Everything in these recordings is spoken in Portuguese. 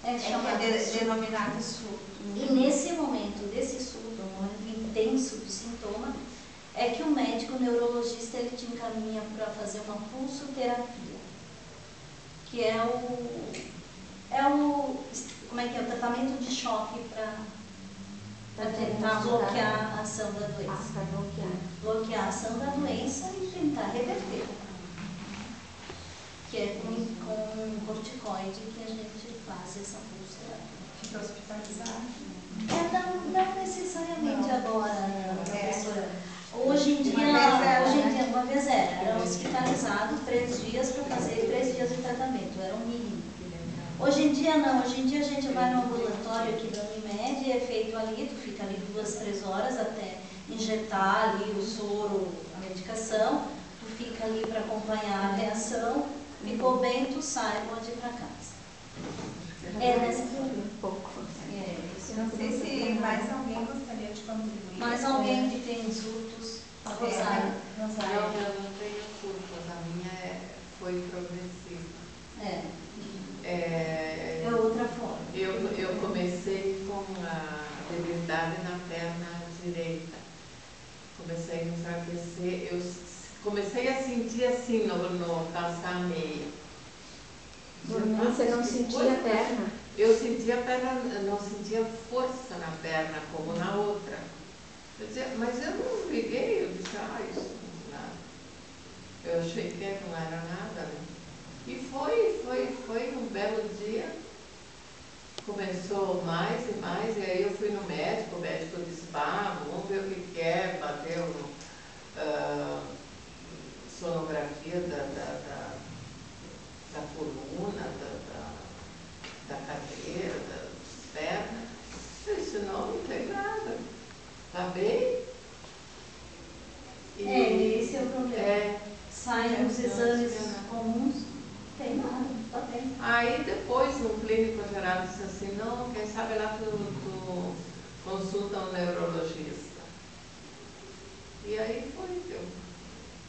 é chamado denominado surto. E nesse momento desse surto, um momento intenso de sintoma, é que o médico neurologista ele te encaminha para fazer uma pulsoterapia, que é o tratamento de choque para tentar bloquear a ação da doença. Bloquear a ação da doença e tentar reverter. Que é com corticoide que a gente faz essa pulsoterapia. Fica hospitalizado? Não necessariamente agora, professora. Hoje em dia, uma vez era hospitalizado 3 dias para fazer 3 dias de tratamento, era o mínimo. Hoje em dia não, hoje em dia a gente vai no ambulatório aqui da Unimed, é feito ali, tu fica ali 2, 3 horas até injetar ali o soro, a medicação, tu fica ali para acompanhar a reação, ficou bem, tu sai, pode ir para casa. Nessa pouco. Não sei se mais alguém gostaria de contribuir. Mais alguém que tem surtos? Rosário. Não, eu não tenho surtos, a minha foi progressiva. É outra forma. Eu comecei com a debilidade na perna direita. Comecei a enfraquecer, eu comecei a sentir assim no calçar meia. Você não sentia a perna? Eu sentia a perna, não sentia força na perna como na outra. Eu dizia, mas eu não liguei, eu disse, isso não é nada. Eu achei que não era nada, né? E foi um belo dia, começou mais e mais, e aí eu fui no médico, o médico disse, vamos ver o que é, bateu sonografia da coluna, da cadeira, das pernas. Eu disse, não tem nada, tá bem? Esse é o problema. Saem os exames comuns, tem nada, tá bem. Aí depois um clínico geral disse assim, não, quem sabe lá tu consulta um neurologista. E aí foi que eu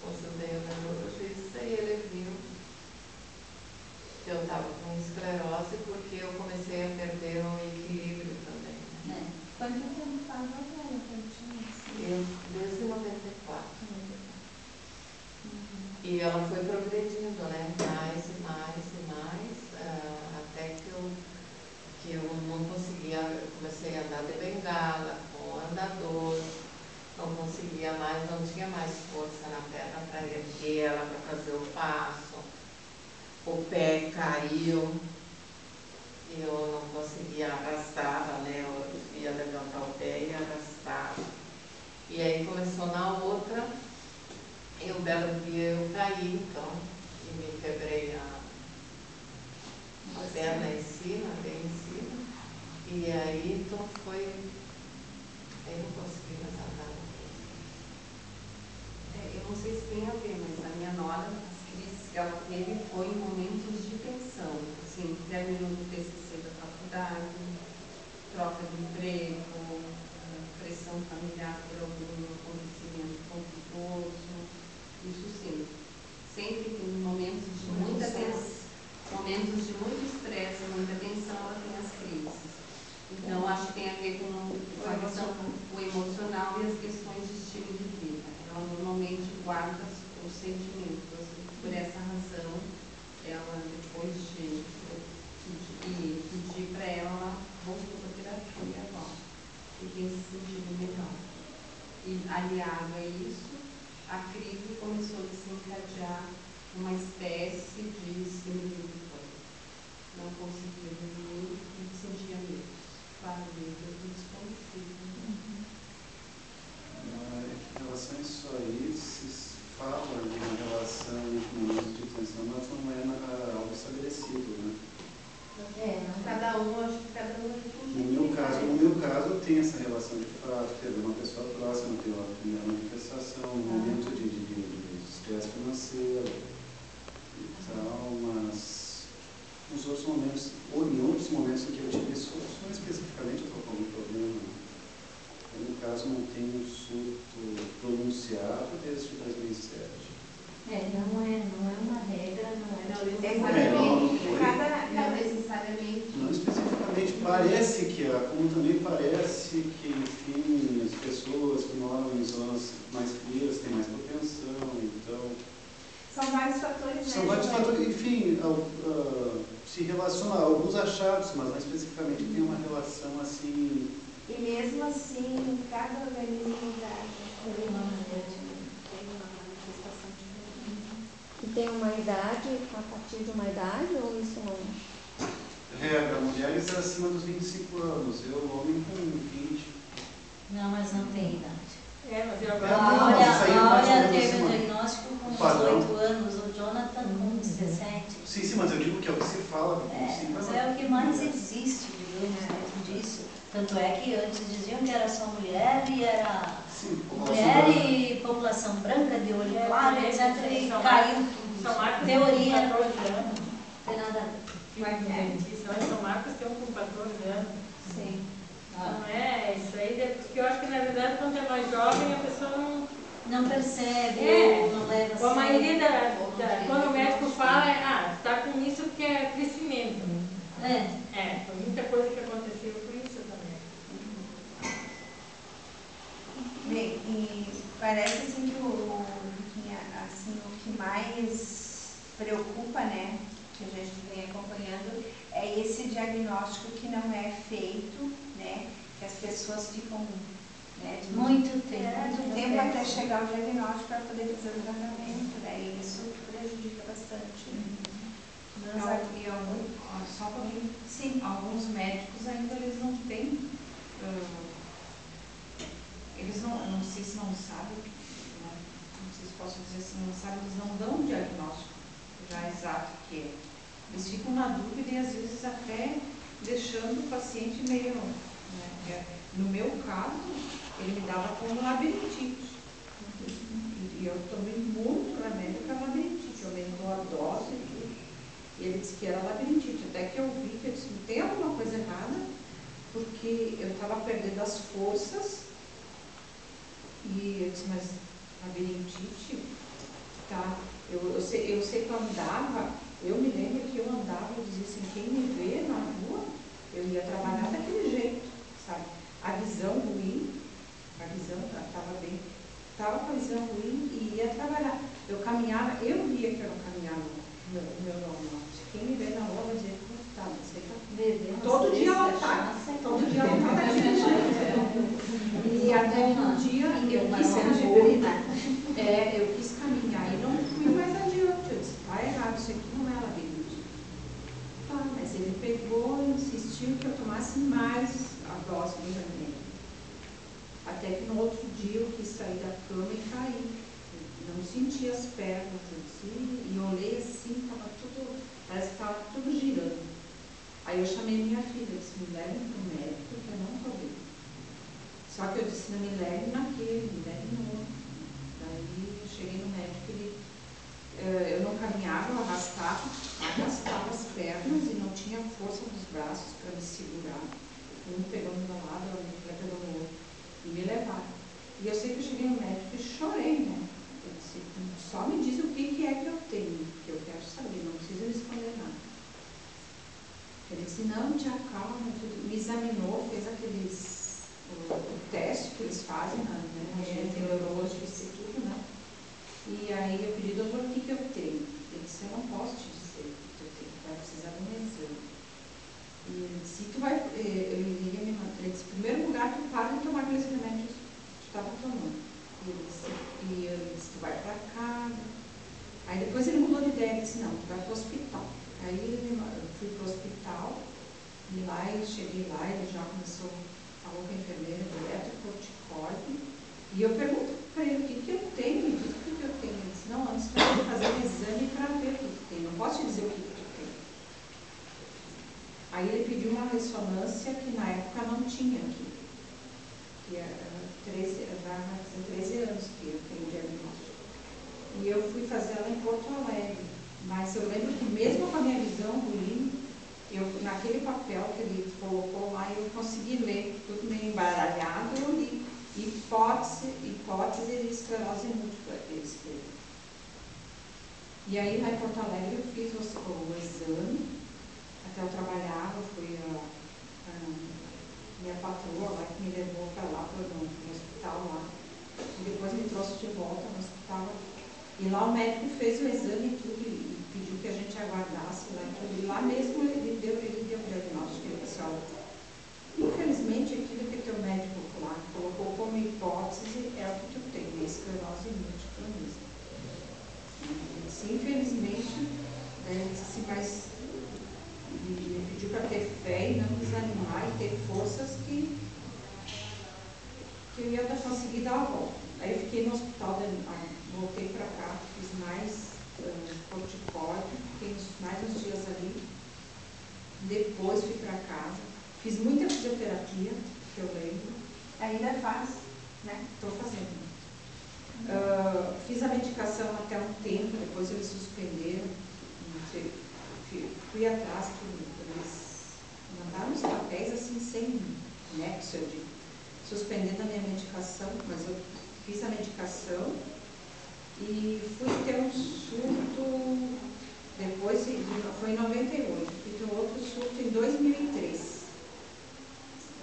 consultei o neurologista e ele viu que eu estava com esclerose porque eu comecei a perder o equilíbrio também. Quanto tempo faz agora que eu tinha isso? Desde 94. E ela foi progredindo, né? Mais e mais, até que eu não conseguia, eu comecei a andar de bengala, com andador, não conseguia mais, não tinha mais força na perna para erguer ela, para fazer o passo. O pé caiu, e eu não conseguia arrastar, né? Eu ia levantar o pé e arrastava. E aí começou na outra, e um belo dia eu caí, então, e me quebrei a perna em cima, bem em cima, e aí então eu não consegui mais andar. Eu não sei se tem a ver, mas a minha nora, as crises que ela teve foi em momentos de tensão, assim, terminou do TCC da faculdade, troca de emprego, pressão familiar por algum acontecimento conflituoso, isso sim. Sempre tem momentos de muita tensão, momentos de muito estresse, muita tensão, ela tem as crises. Então, acho que tem a ver com o emocional e as questões de estilo de vida. Ela normalmente guarda os sentimentos. Por essa razão, ela, depois de pedir para ela, voltou para a terapia agora. E tem se sentido melhor. E, aliado a isso, a crise começou a desencadear uma espécie de síndrome do pânico. Não conseguia dormir e sentia medo. Claro, medo desconhecido. Em relação a isso aí, se fala de uma relação entre momentos de tensão, mas não é algo estabelecido, né? Cada um, acho que cada um No meu caso, tem essa relação de fato, teve uma pessoa próxima, teve uma primeira manifestação, um momento de estresse financeiro e tal, mas nos outros momentos, ou em outros momentos em que eu tive solução especificamente, eu estou com algum problema. No caso, não tenho um surto pronunciado desde 2007. Não é uma regra, não é necessariamente. Não especificamente. Parece que, como também parece que, enfim, as pessoas que moram em zonas mais frias têm mais propensão, então... São vários fatores, né? São vários fatores, enfim, se relacionam a alguns achados, mas não especificamente tem uma relação assim... E mesmo assim, cada organismo Tem uma maneira tem uma manifestação diferente. E tem uma idade, a partir de uma idade, ou isso não? Regra, mulheres acima dos 25 anos, eu, homem com 20. Não, mas não tem idade. Mas eu É, agora... não, mas isso aí é mais ou Olha, menos teve um assim, diagnóstico com padrão. 18 anos, o Jonathan com 17. Sim, mas eu digo que é o que se fala. Mas é o que mais existe, digamos, dentro disso. Tanto é que antes diziam que era só mulher e era mulher e população branca de olho claro, etc. E caiu tudo. Teoria. Não tem nada a ver. Vai com dentista, mas São Marcos tem um com 14 anos. Sim. Não é isso aí, porque eu acho que na verdade quando é mais jovem a pessoa não percebe, não leva a maioria quando o médico fala, está com isso porque é crescimento. Foi muita coisa que aconteceu por isso também. Bem, e parece assim que o que mais preocupa, né, que a gente vem acompanhando, é esse diagnóstico que não é feito, né, que as pessoas ficam, né, de muito tempo até chegar ao diagnóstico para poder fazer o tratamento, né, e isso prejudica bastante. E só para mim, sim, alguns médicos ainda eles não têm, eles não sei se não sabem, né, não sei se posso dizer assim, não sabem, eles não dão um diagnóstico já exato que é. Eles ficam na dúvida e às vezes até deixando o paciente meio, né, no meu caso, ele me dava como labirintite. E eu tomei muito remédio para labirintite, eu aumentou a dose e tudo. E ele disse que era labirintite, até que eu vi que eu disse, tem alguma coisa errada, porque eu estava perdendo as forças e eu disse, mas labirintite, tá, eu sei que eu andava, eu me lembro que eu andava, eu dizia assim, quem me vê na rua, eu ia trabalhar daquele jeito, sabe, a visão ruim, estava com a visão ruim e ia trabalhar, eu caminhava, eu via que eu não caminhava o meu normal. Quem me vê na rua vai dizer, tá, você tá todo dia lotada, daquele jeito. E até que um dia eu quis caminhar e não fui mais adiante. Eu disse, tá errado, isso aqui não é labirintite. Tá, mas ele pegou e insistiu que eu tomasse mais a dose do remédio. Até que no outro dia eu quis sair da cama e caí. Não sentia as pernas assim, e olhei assim, parece que estava tudo girando. Aí eu chamei minha filha, disse, me leve para o médico, porque eu não estou bem. Só que eu disse, não me leve naquele, me leve no outro. Daí eu cheguei no médico, eu não caminhava, eu arrastava as pernas e não tinha força nos braços para me segurar. Um pegou no meu lado, a minha filha pegou no outro, e me levaram. E eu sei que eu cheguei no médico e chorei, né? Eu disse, só me diz o que é que eu tenho, que eu quero saber, não precisa me esconder nada. Ele disse, não, te acalma, me examinou, fez o teste que eles fazem, né? Tem neurologista e tudo, né? E aí eu pedi, doutor, o que eu tenho? Ele disse, eu não posso te dizer o que eu tenho, vai precisar de um exame. E ele disse, ele disse, em primeiro lugar, tu para de tomar aqueles remédios que tu estava tomando. E eu disse, tu vai para casa. Aí depois ele mudou de ideia, ele disse, não, tu vai para o hospital. Aí eu fui para o hospital, e lá eu cheguei lá, ele já falou com a enfermeira do eletrocorticoide, e eu pergunto para ele, o que eu tenho? Ele disse, o que eu tenho? Ele disse, não, antes tu vai fazer um exame para ver o que tu tem, não posso te dizer o que tu tem. Aí ele pediu uma ressonância que na época não tinha aqui, que vai fazer 13 anos que eu tenho diagnóstico. E eu fui fazer ela em Porto Alegre. Mas eu lembro que mesmo com a minha visão ruim, naquele papel que ele colocou lá, eu consegui ler, tudo meio embaralhado, eu li. Hipótese de esclerose múltipla, ele escreveu. E aí, lá em Porto Alegre, eu fiz o exame, até eu trabalhava, fui lá o médico fez o exame e tudo, e pediu que a gente aguardasse lá e tudo. E lá mesmo ele deu o diagnóstico. Ele disse, olha, infelizmente aquilo que teu médico lá colocou como hipótese é o que tu tem, é esclerose múltipla mesmo. Ele disse, infelizmente, ele disse assim, mas ele pediu para ter fé e não desanimar e ter forças que eu ia conseguir dar a volta. Aí eu fiquei no hospital, voltei para cá, fiz mais corticóide, fiquei mais uns dias ali, depois fui para casa, fiz muita fisioterapia, que eu lembro. Ainda faz, né? Estou fazendo. Fiz a medicação até um tempo, depois eles suspenderam, fui atrás, eles mandaram uns papéis assim, sem nexo, eu digo, suspendendo a minha medicação, mas eu fiz a medicação e fui ter um surto depois, foi em 98, fui ter um outro surto em 2003.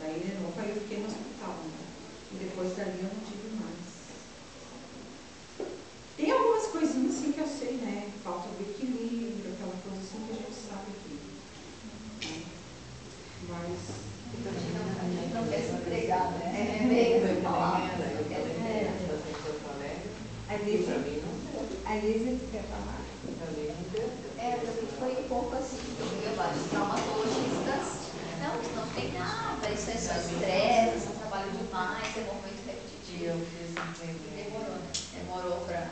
Daí de novo aí eu fiquei no hospital, né? E depois dali eu não tive mais. Tem algumas coisinhas assim que eu sei, né? Falta do equilíbrio, aquela coisa assim que a gente sabe que. Mas. Não quer se entregar, né? Eu também era, eu fazia em Porto Alegre. A Pra mim não deu. A Lígia, tu quer falar? Pra mim não deu. Pra mim foi um pouco assim, eu ia vários traumatologistas. Não tem nada, isso é só estresse, você trabalha demais, é movimento repetitivo. E eu fiz entender. Demorou, né? Demorou para.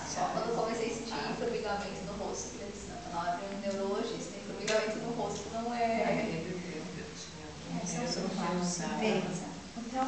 Só quando eu comecei a sentir formigamento no rosto, eu disse, não, na hora de um neurologista, tem formigamento no rosto, não é. Aquele tempo eu tinha. São vários sintomas. Então,